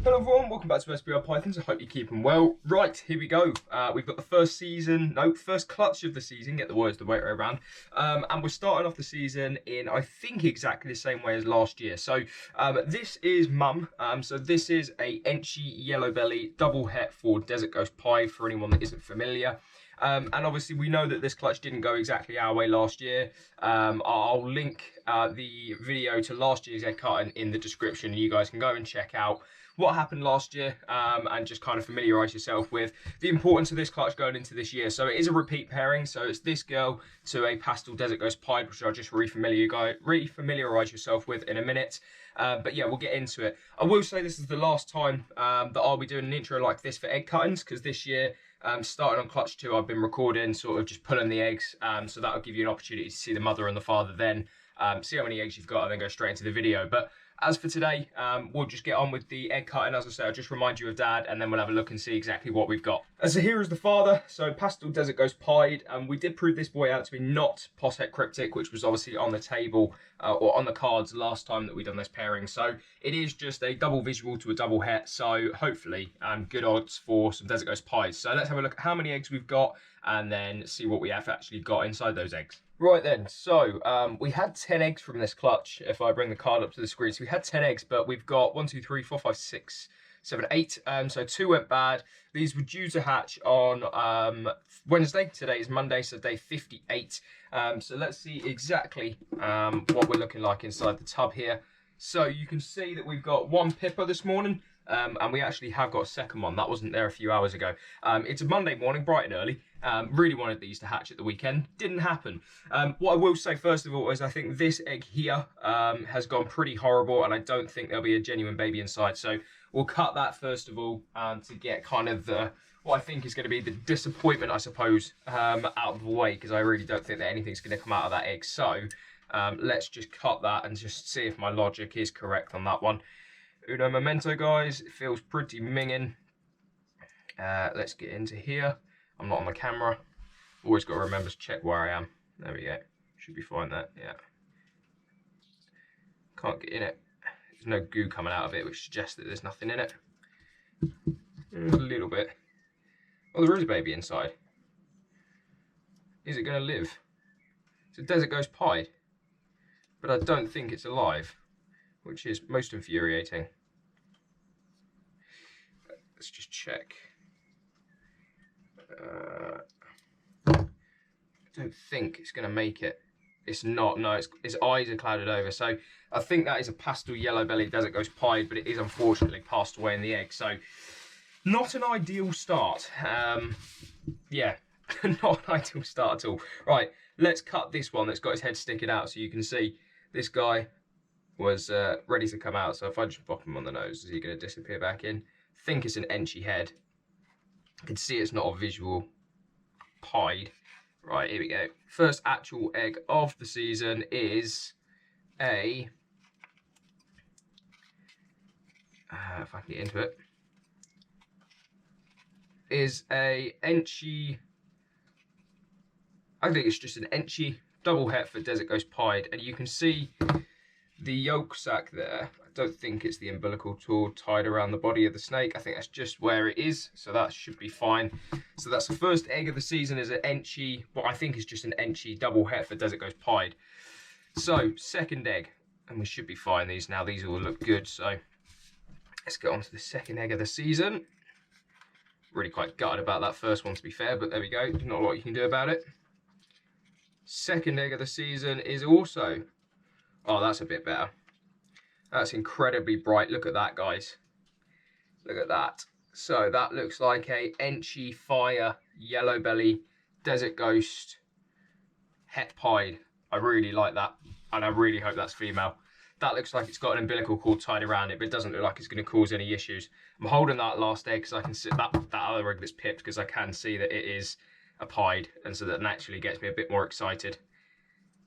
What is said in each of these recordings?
Hello everyone, welcome back to SBR Pythons. I hope you're keeping well. Right, here we go. We've got the first clutch of the season, get the words the way around. And we're starting off the season in, I think, exactly the same way as last year. So this is Mum. So this is a Enchi Yellow Belly double het for Desert Ghost Pied for anyone that isn't familiar. And obviously we know that this clutch didn't go exactly our way last year. I'll link the video to last year's egg cutting in the description, and you guys can go and check out what happened last year and just kind of familiarise yourself with the importance of this clutch going into this year. So it is a repeat pairing, so it's this girl to a Pastel Desert Ghost Pied, which I'll just re-familiarise yourself with in a minute. But yeah, we'll get into it. I will say this is the last time that I'll be doing an intro like this for egg cuttings, because this year, starting on clutch 2, I've been recording, sort of just pulling the eggs, so that'll give you an opportunity to see the mother and the father then, see how many eggs you've got, and then go straight into the video. But as for today, we'll just get on with the egg cutting. As I say, I'll just remind you of Dad, and then we'll have a look and see exactly what we've got. So here is the father, so Pastel Desert Ghost Pied, and we did prove this boy out to be not Poshet Cryptic, which was obviously on the table, or on the cards last time that we'd done this pairing. So it is just a double visual to a double het, so hopefully good odds for some Desert Ghost Pies. So let's have a look at how many eggs we've got, and then see what we have actually got inside those eggs. Right then, so we had 10 eggs from this clutch, if I bring the card up to the screen. So we had 10 eggs, but we've got 1, 2, 3, 4, 5, 6, 7, 8. So 2 went bad. These were due to hatch on Wednesday. Today is Monday, so day 58. So let's see exactly what we're looking like inside the tub here. So you can see that we've got 1 pipper this morning. And we actually have got a second one. That wasn't there a few hours ago. It's a Monday morning, bright and early. Really wanted these to hatch at the weekend. Didn't happen. What I will say first of all is I think this egg here has gone pretty horrible, and I don't think there'll be a genuine baby inside. So we'll cut that first of all to get kind of what I think is going to be the disappointment, I suppose, out of the way, because I really don't think that anything's going to come out of that egg. So let's just cut that and just see if my logic is correct on that one. Uno momento, guys. It feels pretty minging. Let's get into here. I'm not on the camera. Always got to remember to check where I am. There we go. Should be fine there. Yeah. Can't get in it. There's no goo coming out of it, which suggests that there's nothing in it. A little bit. Oh, there is a baby inside. Is it going to live? It's a Desert Ghost Pied, but I don't think it's alive, which is most infuriating. Let's just check. I don't think it's going to make it. It's not, no, its eyes are clouded over. So I think that is a Pastel Yellow Belly Desert Ghost Pied, but it is unfortunately passed away in the egg. So not an ideal start. Yeah, not an ideal start at all. Right, let's cut this one that's got his head sticking out, so you can see this guy was ready to come out. So if I just pop him on the nose, is he going to disappear back in? I think it's an Enchi head. You can see it's not a visual pied. Right, here we go. First actual egg of the season is a, if I can get into it, is a Enchi, I think it's just an Enchi double het for Desert Ghost Pied, and you can see the yolk sac there. I don't think it's the umbilical cord tied around the body of the snake. I think that's just where it is, so that should be fine. So that's the first egg of the season, is an Enchi, what I think is just an Enchi double het for Desert Ghost Pied. So second egg, and we should be fine. These all look good. So let's get on to the second egg of the season. Really quite gutted about that first one, to be fair, but there we go. Not a lot you can do about it. Second egg of the season is also, oh, that's a bit better. That's incredibly bright. Look at that, guys. Look at that. So that looks like a Enchi Fire Yellow Belly Desert Ghost Het Pied. I really like that, and I really hope that's female. That looks like it's got an umbilical cord tied around it, but it doesn't look like it's going to cause any issues. I'm holding that last egg because I can see that other egg that's pipped, because I can see that it is a pied, and so that naturally gets me a bit more excited.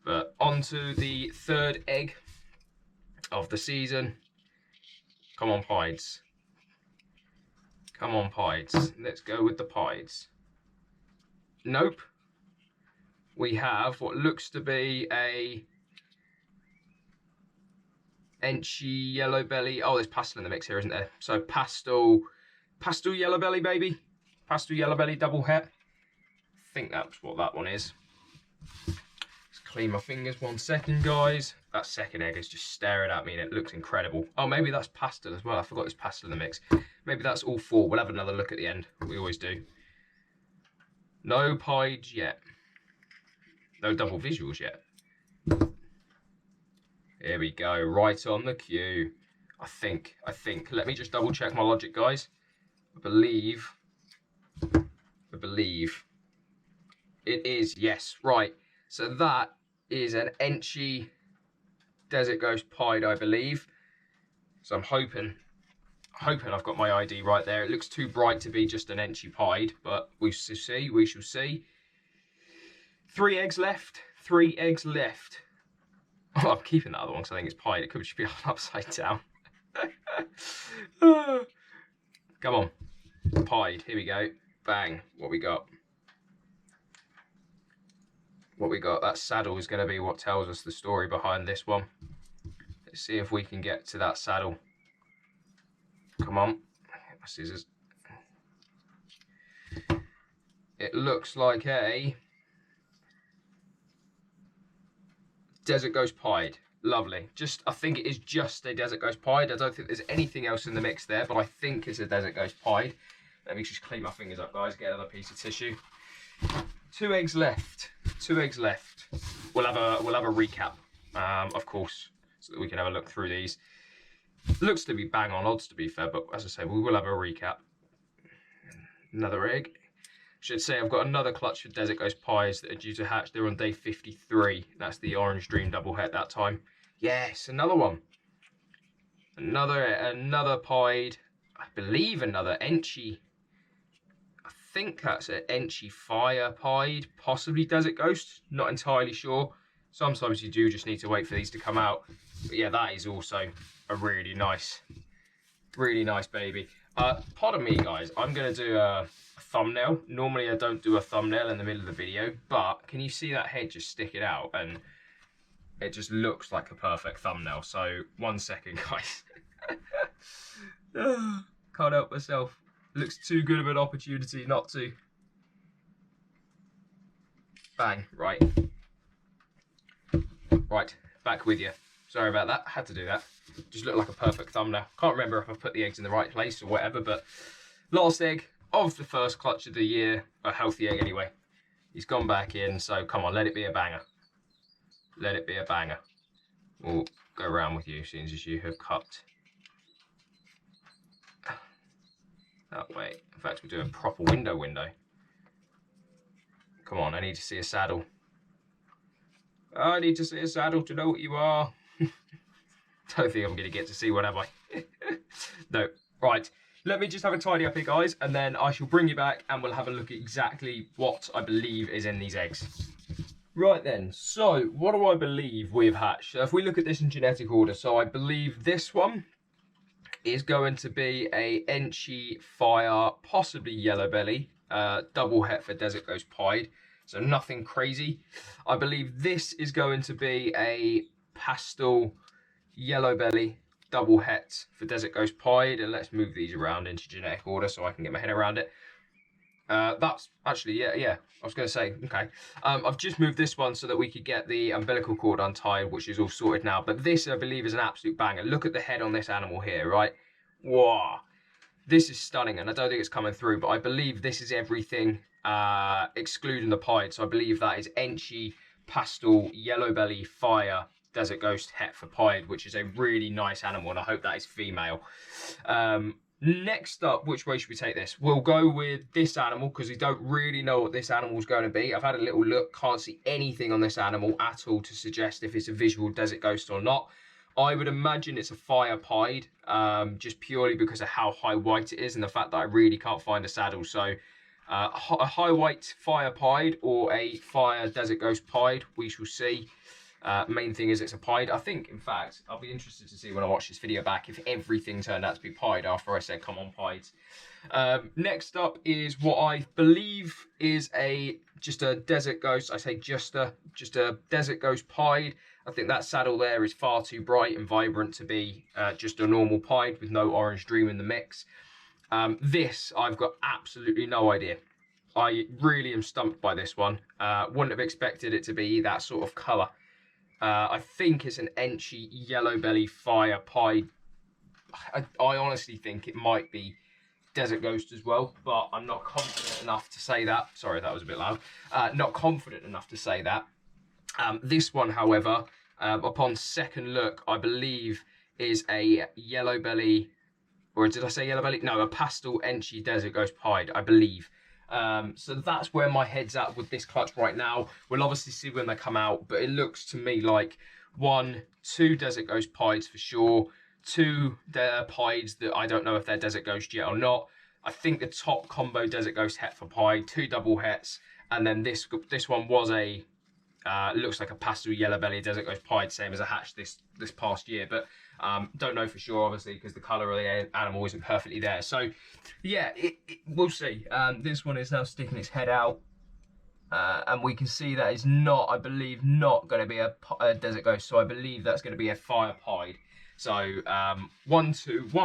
But on to the third egg of the season. Come on, pieds. Come on, pieds. Let's go with the pieds. Nope. We have what looks to be a Enchi yellow belly. Oh, there's pastel in the mix here, isn't there? So pastel yellow belly, baby. Pastel yellow belly double het. I think that's what that one is. Let's clean my fingers 1 second, guys. That second egg is just staring at me and it looks incredible. Oh, maybe that's pastel as well. I forgot there's pastel in the mix. Maybe that's all 4. We'll have another look at the end. We always do. No pied yet. No double visuals yet. Here we go, right on the cue. I think. Let me just double check my logic, guys. I believe it is, yes, right. So that is an Enchi Desert Ghost Pied, I believe. So I'm hoping I've got my ID right there. It looks too bright to be just an Enchi Pied, but we shall see. 3 eggs left. 3 eggs left. Oh, I'm keeping that other one because I think it's pied. It could just be upside down. Come on. Pied. Here we go. Bang. What we got? That saddle is going to be what tells us the story behind this one. Let's see if we can get to that saddle. Come on. My scissors. It looks like a Desert Ghost Pied. Lovely. I think it is just a Desert Ghost Pied. I don't think there's anything else in the mix there, but I think it's a Desert Ghost Pied. Let me just clean my fingers up, guys. Get another piece of tissue. 2 eggs left. 2 eggs left. We'll have a recap, of course, so that we can have a look through these. Looks to be bang on odds, to be fair, but as I say, we will have a recap. Another egg. Should say I've got another clutch of Desert Ghost Pies that are due to hatch. They're on day 53. That's the Orange Dream double het that time. Yes, another one. Another pied. I believe another Enchi. I think that's an Enchi Fire Pied, possibly Desert Ghost. Not entirely sure. Sometimes you do just need to wait for these to come out. But yeah, that is also a really nice baby. Pardon me, guys. I'm going to do a thumbnail. Normally I don't do a thumbnail in the middle of the video, but can you see that head just sticking out? And it just looks like a perfect thumbnail. So 1 second, guys. Can't help myself. Looks too good of an opportunity not to. Bang. Right, back with you. Sorry about that, had to do that. Just looked like a perfect thumbnail. Can't remember if I've put the eggs in the right place or whatever, but last egg of the first clutch of the year, a healthy egg anyway. He's gone back in, so come on, let it be a banger. Let it be a banger. We'll go around with you as soon as you have cut that way. In fact, we'll do a proper window. Come on, I need to see a saddle. I need to see a saddle to know what you are. Don't think I'm going to get to see one, have I? No. Right. Let me just have a tidy up here, guys, and then I shall bring you back and we'll have a look at exactly what I believe is in these eggs. Right then, so what do I believe we've hatched? So if we look at this in genetic order, so I believe this one is going to be a Enchi Fire, possibly Yellow Belly, double het for Desert Ghost Pied. So nothing crazy. I believe this is going to be a Pastel Yellow Belly double het for Desert Ghost Pied. And let's move these around into genetic order so I can get my head around it. That's actually, yeah, I was going to say, okay. I've just moved this one so that we could get the umbilical cord untied, which is all sorted now. But this, I believe, is an absolute banger. Look at the head on this animal here, right? Wow. This is stunning, and I don't think it's coming through, but I believe this is everything excluding the pied. So I believe that is Enchi Pastel Yellow Belly Fire Desert Ghost het for pied, which is a really nice animal, and I hope that is female. Next up, which way should we take this? We'll go with this animal because we don't really know what this animal is going to be. I've had a little look, can't see anything on this animal at all to suggest if it's a visual Desert Ghost or not. I would imagine it's a Fire Pied, just purely because of how high white it is and the fact that I really can't find a saddle. So a high white Fire Pied or a Fire Desert Ghost Pied, we shall see. Main thing is it's a pied. I think, in fact, I'll be interested to see when I watch this video back if everything turned out to be pied after I said, come on, pieds. Next up is what I believe is just a Desert Ghost. I say just a Desert Ghost Pied. I think that saddle there is far too bright and vibrant to be just a normal pied with no orange dream in the mix. This, I've got absolutely no idea. I really am stumped by this one. Wouldn't have expected it to be that sort of colour. I think it's an Enchi yellow belly fire pied. I honestly think it might be Desert Ghost as well, but I'm not confident enough to say that. Sorry, that was a bit loud. Not confident enough to say that. This one, however, upon second look, I believe is a yellow belly, or did I say yellow belly? No, a Pastel Enchi Desert Ghost pied, I believe. So that's where my head's at with this clutch right now. We'll obviously see when they come out, but it looks to me like 1, 2 Desert Ghost pieds for sure, 2 pieds that I don't know if they're Desert Ghost yet or not. I think the top combo Desert Ghost het for pied, 2 double hets, and then this one was a looks like a Pastel yellow belly Desert Ghost pied, same as a hatch this past year, but don't know for sure, obviously, because the colour of the animal isn't perfectly there. So, yeah, we'll see. This one is now sticking its head out, and we can see that it's not, I believe, not going to be a Desert Ghost, so I believe that's going to be a fire pied. So, 1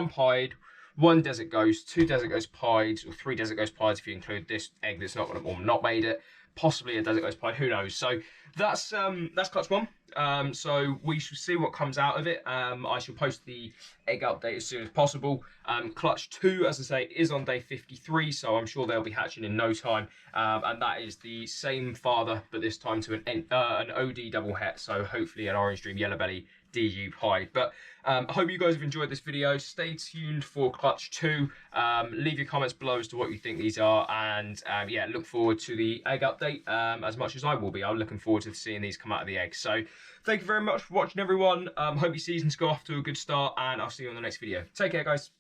pied, 1 Desert Ghost, 2 Desert Ghost pieds, or 3 Desert Ghost pieds if you include this egg that's not going to, or not made it. Possibly a Desert Ghost pied, who knows? So that's clutch 1. So we shall see what comes out of it. I shall post the egg update as soon as possible. Clutch 2, as I say, is on day 53, so I'm sure they'll be hatching in no time. And that is the same father, but this time to an OD double het, so hopefully an Orange Dream Yellow Belly DG pied. But I hope you guys have enjoyed this video. Stay tuned for clutch 2. Leave your comments below as to what you think these are, and yeah, look forward to the egg update as much as I will be. I'm looking forward to seeing these come out of the egg. So thank you very much for watching, everyone. Hope your seasons go off to a good start, and I'll see you on the next video. Take care, guys.